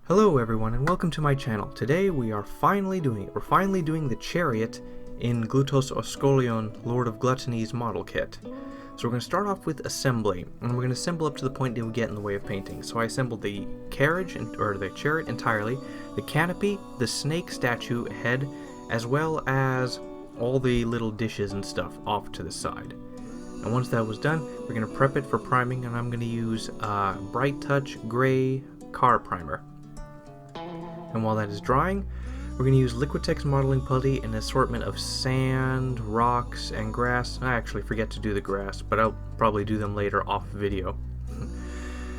Hello everyone and welcome to my channel. Today we are finally doing it. We're finally doing the Chariot in Glutos Orscollion, Lord of Gluttony's model kit. So we're going to start off with assembly, and we're going to assemble up to the point that we get in the way of painting. So I assembled the carriage, or the chariot entirely, the canopy, the snake statue head, as well as all the little dishes and stuff off to the side. And once that was done, we're going to prep it for priming, and I'm going to use Bright Touch Gray Car Primer. And while that is drying, we're going to use Liquitex modeling putty and an assortment of sand, rocks, and grass. I actually forget to do the grass, but I'll probably do them later off video.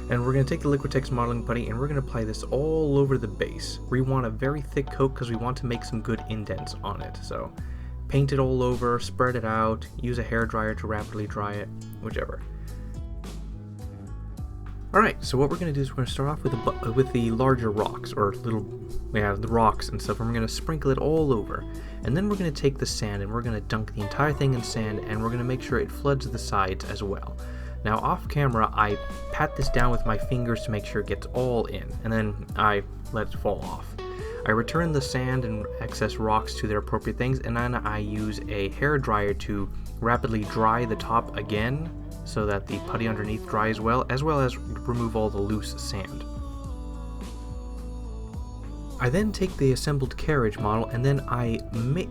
And we're going to take the Liquitex modeling putty and we're going to apply this all over the base. We want a very thick coat because we want to make some good indents on it. So paint it all over, spread it out, use a hairdryer to rapidly dry it, whichever. Alright, so what we're going to do is we're going to start off with the larger rocks, or the rocks and stuff, and we're going to sprinkle it all over. And then we're going to take the sand and we're going to dunk the entire thing in sand, and we're going to make sure it floods the sides as well. Now off camera, I pat this down with my fingers to make sure it gets all in, and then I let it fall off. I return the sand and excess rocks to their appropriate things, and then I use a hairdryer to rapidly dry the top again, so that the putty underneath dries well as remove all the loose sand. I then take the assembled carriage model and then I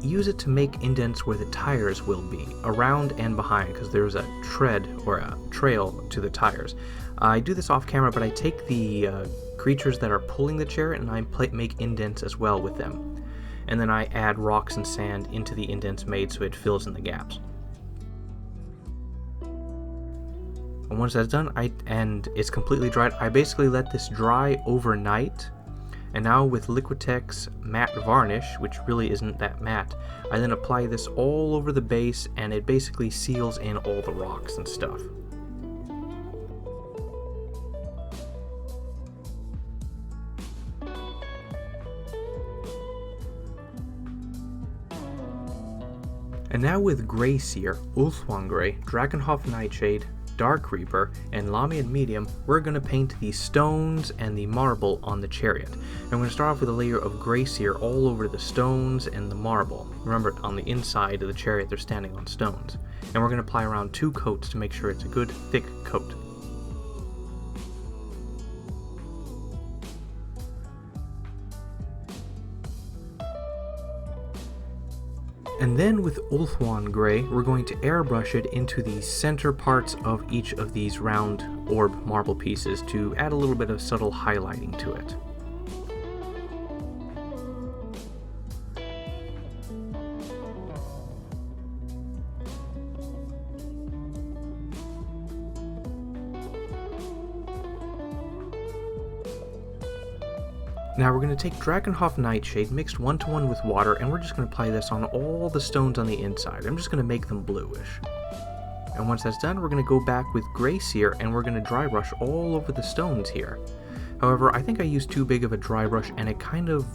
use it to make indents where the tires will be, around and behind, because there's a tread or a trail to the tires. I do this off camera, but I take the creatures that are pulling the chariot and I make indents as well with them. And then I add rocks and sand into the indents made so it fills in the gaps. And once that's done, and it's completely dried, I basically let this dry overnight. And now with Liquitex matte varnish, which really isn't that matte, I then apply this all over the base, and it basically seals in all the rocks and stuff. And now with Gray Seer, Ulthuan Gray, Drakenhof Nightshade, Dark Reaper, and Lamian Medium, we're going to paint the stones and the marble on the chariot. And we're going to start off with a layer of Gray Seer all over the stones and the marble. Remember, on the inside of the chariot they're standing on stones. And we're going to apply around 2 coats to make sure it's a good thick coat. And then with Ulthuan Gray, we're going to airbrush it into the center parts of each of these round orb marble pieces to add a little bit of subtle highlighting to it. Now we're going to take Drakenhof Nightshade mixed 1-to-1 with water, and we're just going to apply this on all the stones on the inside. I'm just going to make them bluish. And once that's done, we're going to go back with Gray Seer and we're going to dry brush all over the stones here. However, I think I used too big of a dry brush and it kind of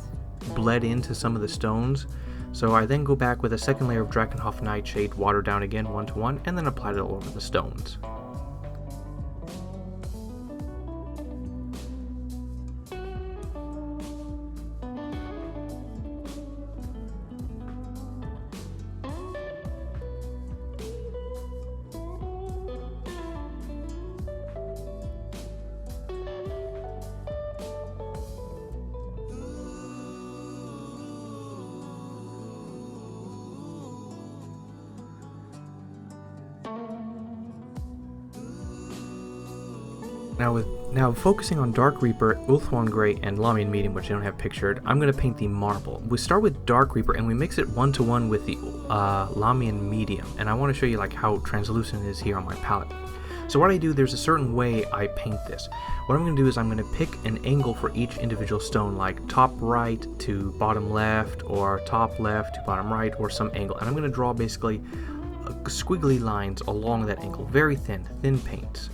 bled into some of the stones. So I then go back with a second layer of Drakenhof Nightshade, water down again 1-to-1, and then apply it all over the stones. Now focusing on Dark Reaper, Ulthuan Gray, and Lamian Medium, which I don't have pictured, I'm going to paint the marble. We start with Dark Reaper and we mix it 1-to-1 with the Lamian Medium, and I want to show you like how translucent it is here on my palette. So what I do, there's a certain way I paint this. What I'm going to do is I'm going to pick an angle for each individual stone, like top right to bottom left, or top left to bottom right, or some angle, and I'm going to draw basically squiggly lines along that angle, very thin paints.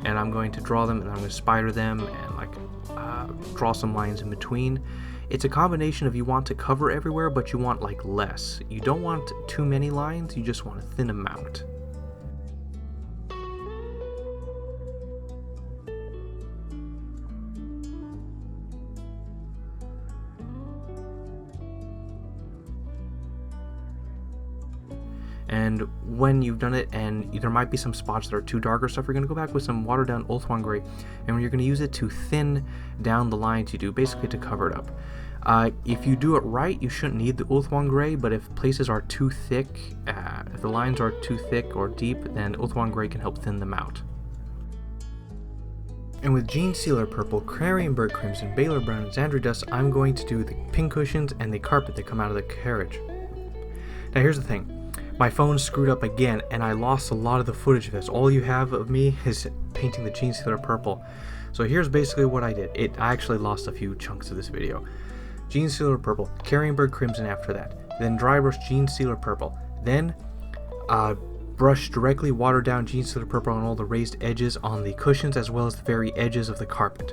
And I'm going to draw them and I'm going to spider them and draw some lines in between. It's a combination of you want to cover everywhere, but you want like less. You don't want too many lines, you just want a thin amount. And when you've done it, and there might be some spots that are too dark or stuff, you're going to go back with some watered down Ulthuan Gray, and you're going to use it to thin down the lines you do, basically to cover it up. If you do it right, you shouldn't need the Ulthuan Gray, but if places are too thick, if the lines are too thick or deep, then Ulthuan Gray can help thin them out. And with Gene Sealer Purple, Clarion-Burg Crimson, Baylor Brown, and Xandri Dust, I'm going to do the pin cushions and the carpet that come out of the carriage. Now here's the thing. My phone screwed up again, and I lost a lot of the footage of this. All you have of me is painting the Gene Sealer Purple. So here's basically what I did. I actually lost a few chunks of this video. Gene Sealer Purple, Clarion-Burg Crimson after that, then dry brush Gene Sealer Purple, then brush directly watered down Gene Sealer Purple on all the raised edges on the cushions as well as the very edges of the carpet.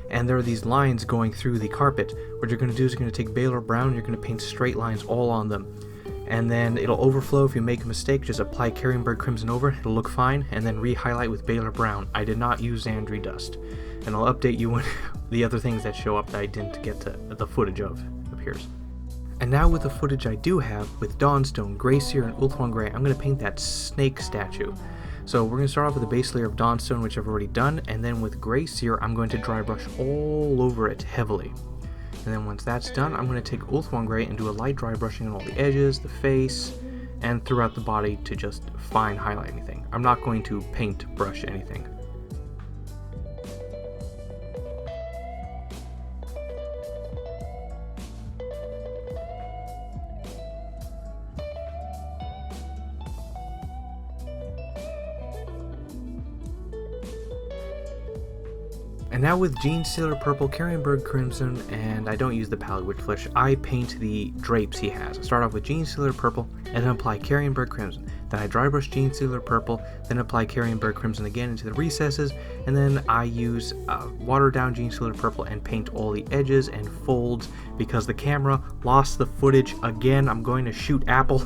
And there are these lines going through the carpet. What you're going to do is you're going to take Baylor Brown and you're going to paint straight lines all on them. And then it'll overflow if you make a mistake. Just apply Clarion-Burg Crimson over, it'll look fine, and then re-highlight with Baylor Brown. I did not use Xandri Dust. And I'll update you when the other things that show up that I didn't get to the footage of appears. And now with the footage I do have, with Dawnstone, Grey Seer, and Ulthuan Gray, I'm going to paint that snake statue. So we're going to start off with the base layer of Dawnstone, which I've already done, and then with Grey Seer, I'm going to dry brush all over it heavily. And then once that's done, I'm going to take Ulthuan Gray and do a light dry brushing on all the edges, the face, and throughout the body to just fine highlight anything. I'm not going to paint brush anything. And now with Gene Sealer Purple, Clarion-Burg Crimson, and I don't use the palette with Flesh, I paint the drapes he has. I start off with Gene Sealer Purple, and then apply Clarion-Burg Crimson. Then I dry brush Gene Sealer Purple, then apply Clarion-Burg Crimson again into the recesses, and then I use watered down Gene Sealer Purple and paint all the edges and folds because the camera lost the footage again. I'm going to shoot Apple.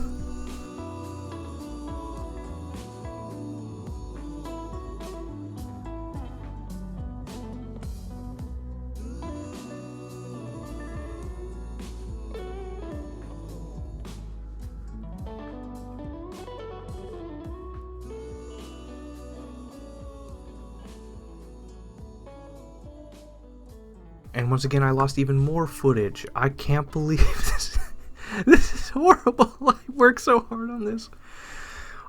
And once again, I lost even more footage. I can't believe this. This is horrible. I worked so hard on this.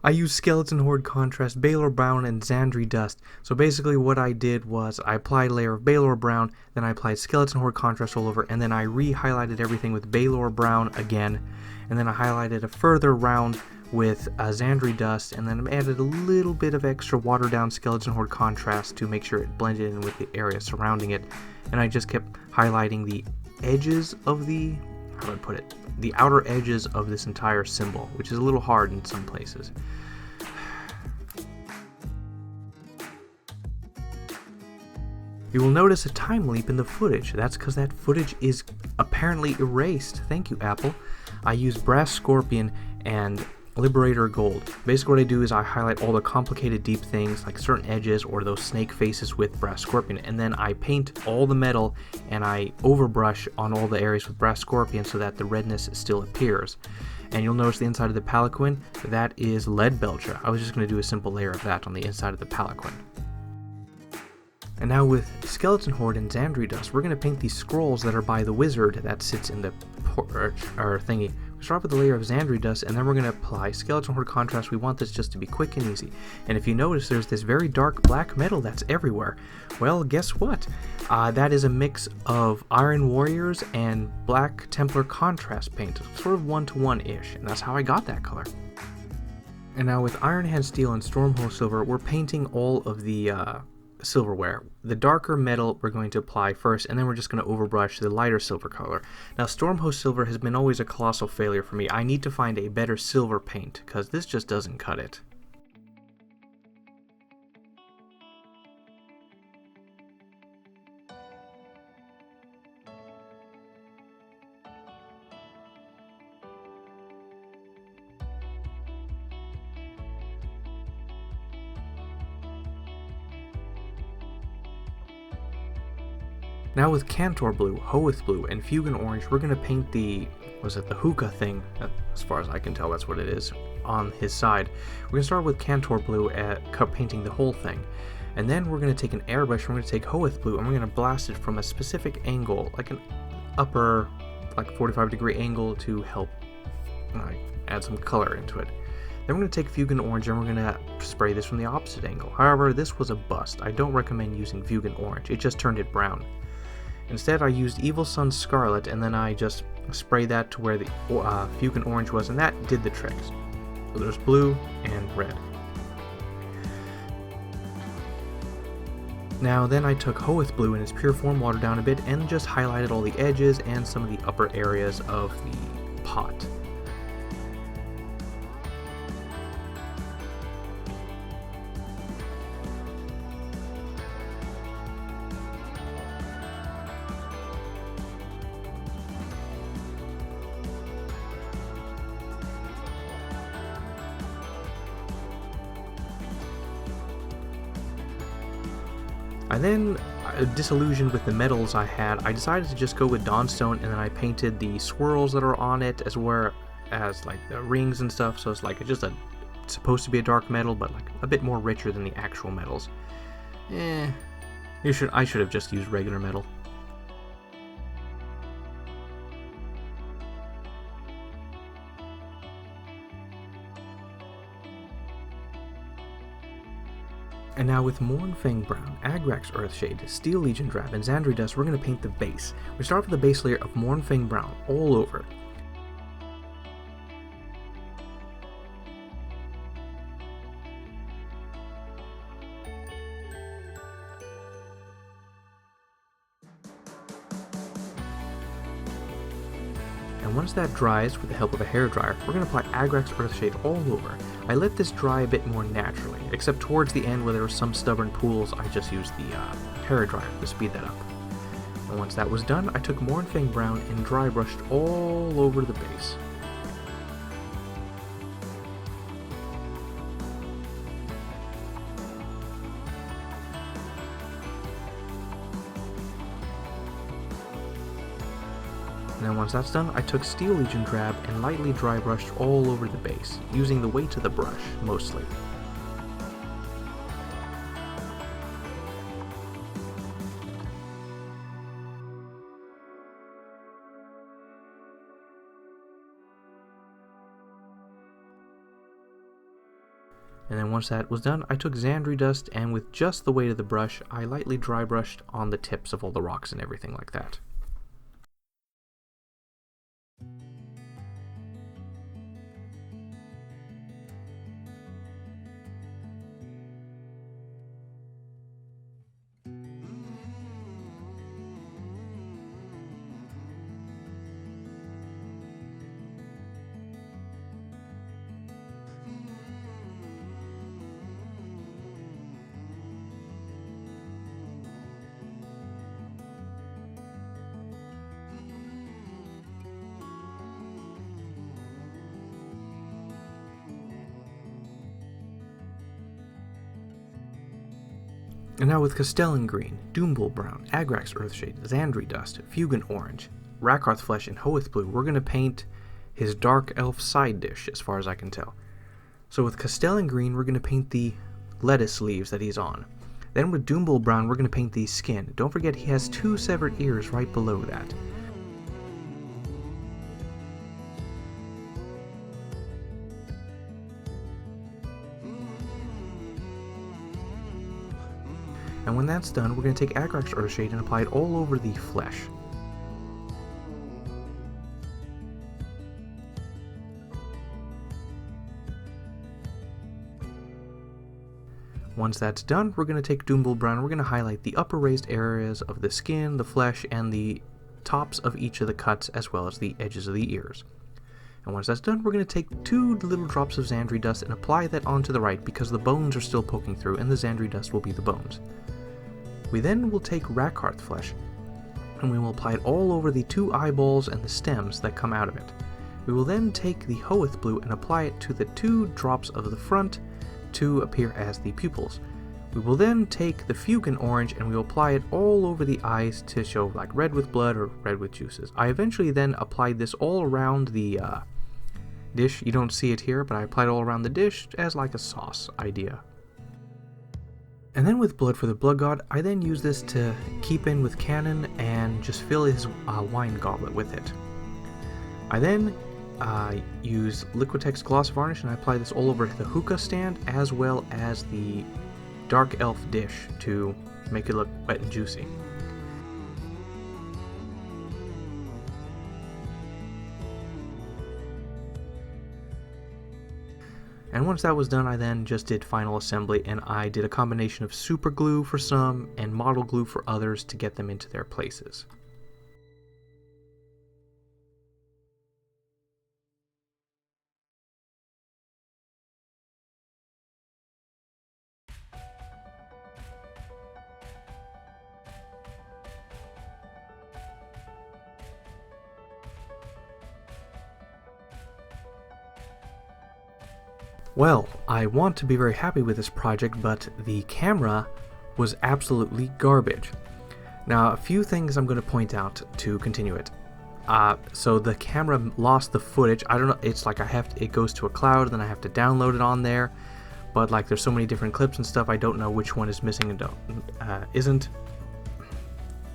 I used Skeleton Horde Contrast, Baylor Brown, and Xandri Dust. So basically what I did was I applied a layer of Baylor Brown, then I applied Skeleton Horde Contrast all over, and then I re-highlighted everything with Baylor Brown again. And then I highlighted a further round with Xandri Dust, and then added a little bit of extra watered down Skeleton Horde Contrast to make sure it blended in with the area surrounding it. And I just kept highlighting the edges of the, how do I put it, the outer edges of this entire symbol, which is a little hard in some places. You will notice a time leap in the footage. That's because that footage is apparently erased. Thank you, Apple. I use Brass Scorpion and Liberator Gold. Basically what I do is I highlight all the complicated deep things like certain edges or those snake faces with Brass Scorpion, and then I paint all the metal and I overbrush on all the areas with Brass Scorpion so that the redness still appears. And you'll notice the inside of the palanquin, that is Lead Belcher. I was just going to do a simple layer of that on the inside of the palanquin. And now with Skeleton Horde and Xandri Dust, we're going to paint these scrolls that are by the wizard that sits in the porch or thingy. We start with a layer of Xandri Dust, and then we're going to apply Skeleton Horde Contrast. We want this just to be quick and easy. And if you notice, there's this very dark black metal that's everywhere. Well, guess what? That is a mix of Iron Warriors and Black Templar Contrast paint, sort of 1-to-1-ish, and that's how I got that color. And now with Iron Hand Steel and Stormhost Silver, we're painting all of the silverware. The darker metal we're going to apply first, and then we're just going to overbrush the lighter silver color. Now Stormhost Silver has been always a colossal failure for me. I need to find a better silver paint because this just doesn't cut it. Now with Cantor Blue, Hoeth Blue, and Fugan Orange, we're going to paint the, was it the hookah thing? As far as I can tell, that's what it is, on his side. We're going to start with Cantor Blue painting the whole thing. And then we're going to take an airbrush, and we're going to take Hoeth Blue, and we're going to blast it from a specific angle, like an upper, like 45-degree angle to help add some color into it. Then we're going to take Fugan Orange, and we're going to spray this from the opposite angle. However, this was a bust. I don't recommend using Fugan Orange. It just turned it brown. Instead, I used Evil Sun Scarlet, and then I just sprayed that to where the Fugan Orange was, and that did the tricks. So there's blue and red. Now then I took Hoeth Blue in its pure form, watered down a bit, and just highlighted all the edges and some of the upper areas of the pot. And then, disillusioned with the metals I had, I decided to just go with Dawnstone, and then I painted the swirls that are on it as well as like the rings and stuff, so it's like it's supposed to be a dark metal, but like a bit more richer than the actual metals. I should have just used regular metal. And now with Mournfang Brown, Agrax Earthshade, Steel Legion Drab, and Xandri Dust, we're going to paint the base. We start with the base layer of Mournfang Brown all over. And once that dries with the help of a hairdryer, we're going to apply Agrax Earthshade all over. I let this dry a bit more naturally, except towards the end where there were some stubborn pools, I just used the hairdryer to speed that up. And once that was done, I took Mournfang Brown and dry brushed all over the base. And then once that's done, I took Steel Legion Drab and lightly dry brushed all over the base, using the weight of the brush, mostly. And then once that was done, I took Xandri Dust, and with just the weight of the brush, I lightly dry brushed on the tips of all the rocks and everything like that. And now with Castellan Green, Doombull Brown, Agrax Earthshade, Xandri Dust, Fugan Orange, Rakarth Flesh, and Hoeth Blue, we're going to paint his Dark Elf side dish, as far as I can tell. So with Castellan Green, we're going to paint the lettuce leaves that he's on. Then with Doombull Brown, we're going to paint the skin. Don't forget he has 2 severed ears right below that. And when that's done, we're going to take Agrax Earthshade and apply it all over the flesh. Once that's done, we're going to take Doombull Brown and we're going to highlight the upper raised areas of the skin, the flesh, and the tops of each of the cuts, as well as the edges of the ears. And once that's done, we're going to take 2 little drops of Xandri Dust and apply that onto the right because the bones are still poking through, and the Xandri Dust will be the bones. We then will take Rakarth Flesh, and we will apply it all over the 2 eyeballs and the stems that come out of it. We will then take the Hoeth Blue and apply it to the 2 drops of the front to appear as the pupils. We will then take the Fugan Orange and we will apply it all over the eyes to show like red with blood or red with juices. I eventually then applied this all around the dish. You don't see it here, but I applied it all around the dish as like a sauce idea. And then with Blood for the Blood God, I then use this to keep in with Canon and just fill his wine goblet with it. I then use Liquitex Gloss Varnish and I apply this all over the hookah stand as well as the Dark Elf dish to make it look wet and juicy. And once that was done, I then just did final assembly, and I did a combination of super glue for some and model glue for others to get them into their places. Well, I want to be very happy with this project, but the camera was absolutely garbage. Now, a few things I'm going to point out to continue it. So the camera lost the footage. I don't know, it's like it goes to a cloud, then I have to download it on there. But like there's so many different clips and stuff, I don't know which one is missing and isn't.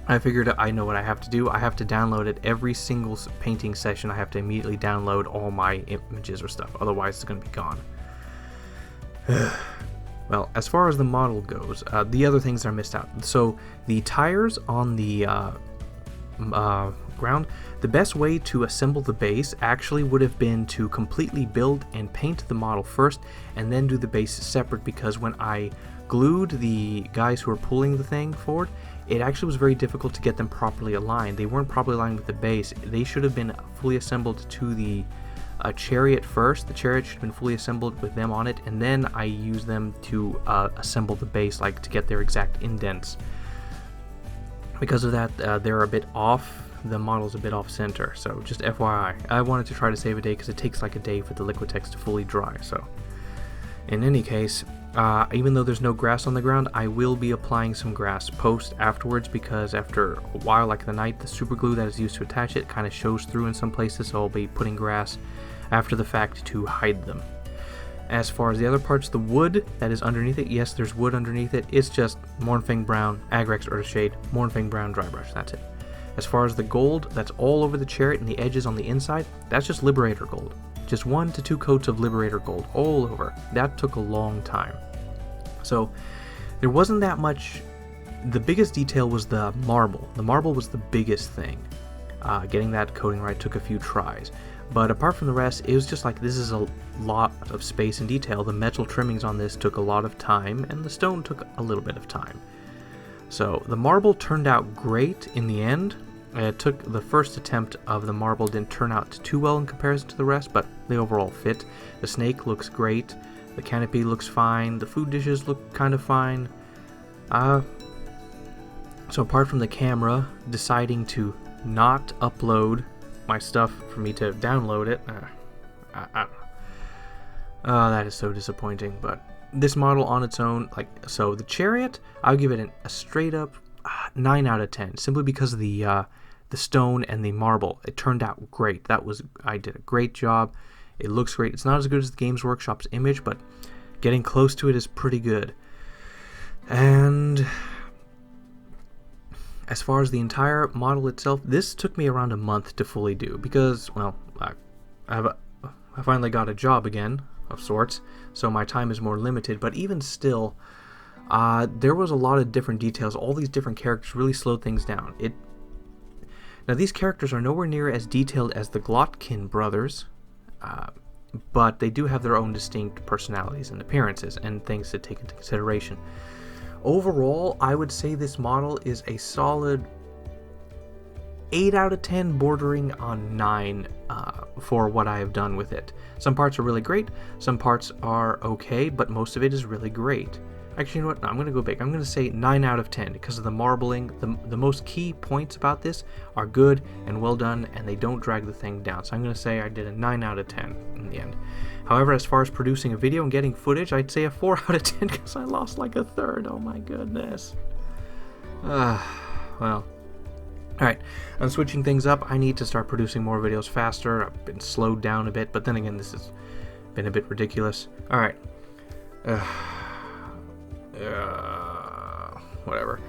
I figured I know what I have to do. I have to download it every single painting session. I have to immediately download all my images or stuff, otherwise it's going to be gone. Well, as far as the model goes, the other things are missed out. So the tires on the ground, the best way to assemble the base actually would have been to completely build and paint the model first and then do the base separate, because when I glued the guys who were pulling the thing forward, it actually was very difficult to get them properly aligned. They weren't properly aligned with the base. They should have been fully assembled to the Chariot first. The Chariot should have been fully assembled with them on it, and then I use them to assemble the base, like to get their exact indents. Because of that, they're a bit off. The model's a bit off center, so just FYI. I wanted to try to save a day because it takes like a day for the Liquitex to fully dry. So in any case, even though there's no grass on the ground, I will be applying some grass afterwards, because after a while, like the night, the super glue that is used to attach it kind of shows through in some places, so I'll be putting grass after the fact to hide them. As far as the other parts, the wood that is underneath it, yes, there's wood underneath it. It's just Mornfang Brown, Agrex Earthshade, Mornfang Brown Dry Brush, that's it. As far as the gold that's all over the Chariot and the edges on the inside, that's just Liberator Gold. Just 1 to 2 coats of Liberator Gold all over. That took a long time. So there wasn't that much. The biggest detail was the marble. The marble was the biggest thing. Getting that coating right took a few tries. But apart from the rest, it was just like, this is a lot of space and detail. The metal trimmings on this took a lot of time, and the stone took a little bit of time. So the marble turned out great in the end. It took the first attempt of the marble, didn't turn out too well in comparison to the rest, but they overall fit. The snake looks great. The canopy looks fine. The food dishes look kind of fine. So apart from the camera deciding to not upload my stuff for me to download it, that is so disappointing. But this model on its own, so the Chariot, I'll give it a straight up 9 out of 10, simply because of the stone and the marble. It turned out great. I did a great job. It looks great. It's not as good as the Games Workshop's image, but getting close to it is pretty good. And as far as the entire model itself, this took me around a month to fully do, because, well, I finally got a job again, of sorts, so my time is more limited. But even still, there was a lot of different details. All these different characters really slowed things down. Now, these characters are nowhere near as detailed as the Glotkin brothers, but they do have their own distinct personalities and appearances and things to take into consideration. Overall, I would say this model is a solid 8 out of 10, bordering on 9 for what I have done with it. Some parts are really great, some parts are okay, but most of it is really great. Actually, you know what? No, I'm going to go big. I'm going to say 9 out of 10 because of the marbling. The most key points about this are good and well done, and they don't drag the thing down. So I'm going to say I did a 9 out of 10 in the end. However, as far as producing a video and getting footage, I'd say a 4 out of 10 because I lost like a third. Oh my goodness. Well, Alright, I'm switching things up. I need to start producing more videos faster. I've been slowed down a bit, but then again, this has been a bit ridiculous. Alright. Whatever.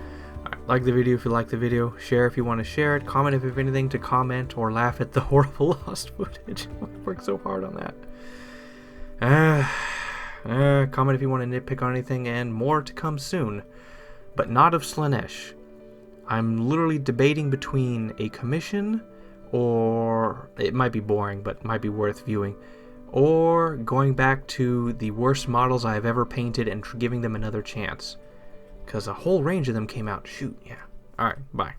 Alright, like the video if you like the video. Share if you want to share it. Comment if you have anything to comment, or laugh at the horrible lost footage. I worked so hard on that. Comment if you want to nitpick on anything, and more to come soon. But not of Slaanesh. I'm literally debating between a commission, or it might be boring, but might be worth viewing, or going back to the worst models I've ever painted and giving them another chance. Because a whole range of them came out. Shoot, yeah. Alright, bye.